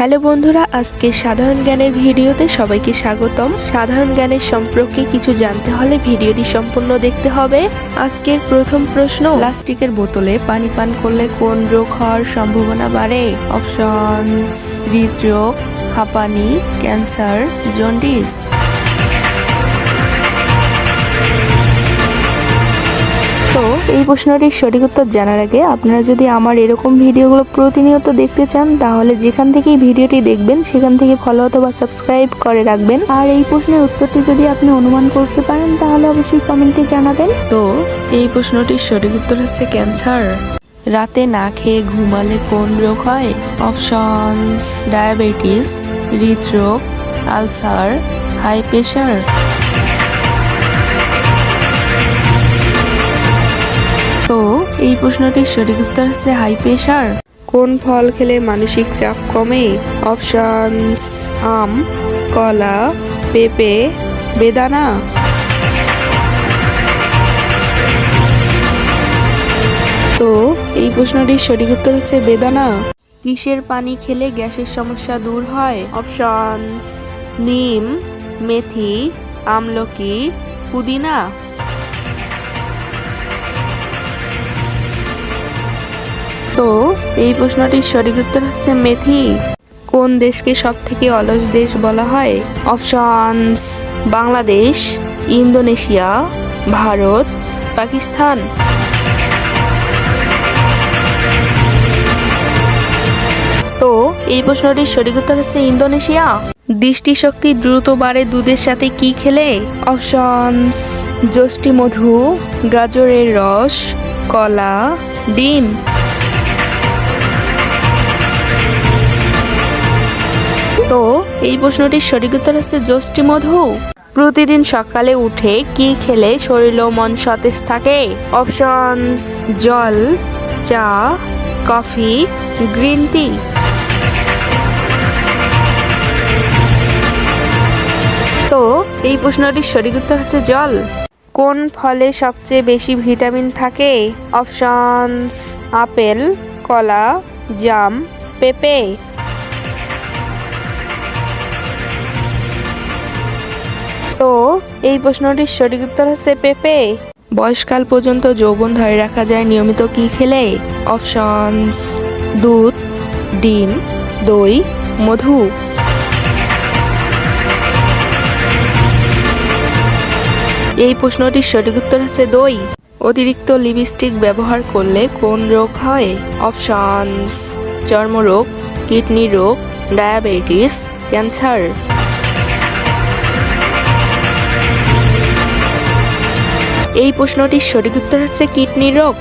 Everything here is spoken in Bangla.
হ্যালো বন্ধুরা, আজকে সাধারণ জ্ঞানের ভিডিওতে সবাইকে স্বাগতম। সাধারণ জ্ঞানের সম্পর্কে কিছু জানতে হলে ভিডিওটি সম্পূর্ণ দেখতে হবে। আজকের প্রথম প্রশ্ন, প্লাস্টিকের বোতলে পানি পান করলে কোন রোগ হওয়ার সম্ভাবনা বাড়ে? অপশনস: হৃদরোগ, হাঁপানি, ক্যান্সার, জন্ডিস। তো এই প্রশ্নটির সঠিক উত্তর জানার আগে আপনারা যদি আমার এরকম ভিডিওগুলো প্রতিনিয়ত দেখতে চান, তাহলে যেখান থেকেই ভিডিওটি দেখবেন সেখান থেকে ফলো অথবা সাবস্ক্রাইব করে রাখবেন। আর এই প্রশ্নের উত্তরটি যদি আপনি অনুমান করতে পারেন তাহলে অবশ্যই কমেন্টে জানাবেন। তো এই প্রশ্নটির সঠিক উত্তর হচ্ছে ক্যান্সার। রাতে না খেয়ে ঘুমালে কোন রোগ হয়? অপশনস: ডায়াবেটিস, হৃদরোগ, আলসার, হাই প্রেশার। তো এই প্রশ্নটির সঠিক উত্তর হচ্ছে হাই প্রেশার। কোন ফল খেলে মানসিক চাপ কমে? অপশনস: আম, কলা, পেঁপে, বেদানা। তো এই প্রশ্নটির সঠিক উত্তর হচ্ছে বেদানা। কিসের পানি খেলে গ্যাসের সমস্যা দূর হয়? অপশনস: নিম, মেথি, আমলকি, পুদিনা। তো এই প্রশ্নটির সঠিক উত্তর হচ্ছে মেথি। কোন দেশকে সব থেকে অলস দেশ বলা হয়? Options: Bangladesh, Indonesia, Bharat, Pakistan. তো এই প্রশ্নটির সঠিক উত্তর হচ্ছে ইন্দোনেশিয়া। দৃষ্টিশক্তি দ্রুত বাড়ে দুধের সাথে কি খেলে? অপশনস: যষ্টি মধু, গাজরের রস, কলা, ডিম। তো এই প্রশ্নটির সঠিক উত্তর হচ্ছে যষ্টি মধু। প্রতিদিন সকালে উঠে কি খেলে শরীর ও মন সতেজ থাকে? অপশনস: জল, চা, কফি, গ্রিন টি। তো এই প্রশ্নটির সঠিক উত্তর হচ্ছে জল। কোন ফলে সবচেয়ে বেশি ভিটামিন থাকে? অপশনস: আপেল, কলা, জাম, পেঁপে। তো এই প্রশ্নটির সঠিক উত্তর হচ্ছে পেঁপে। বয়সকাল পর্যন্ত যৌবন ধরে রাখা যায় নিয়মিত কি খেলে? অপশনস: দুধ, ডিম, দই, মধু। এই প্রশ্নটির সঠিক উত্তর হচ্ছে দই। অতিরিক্ত লিপস্টিক ব্যবহার করলে কোন রোগ হয়? অপশনস: চর্মরোগ, কিডনি রোগ, ডায়াবেটিস, ক্যান্সার। এই প্রশ্নটির সঠিক উত্তর হচ্ছে কিডনি রোগ।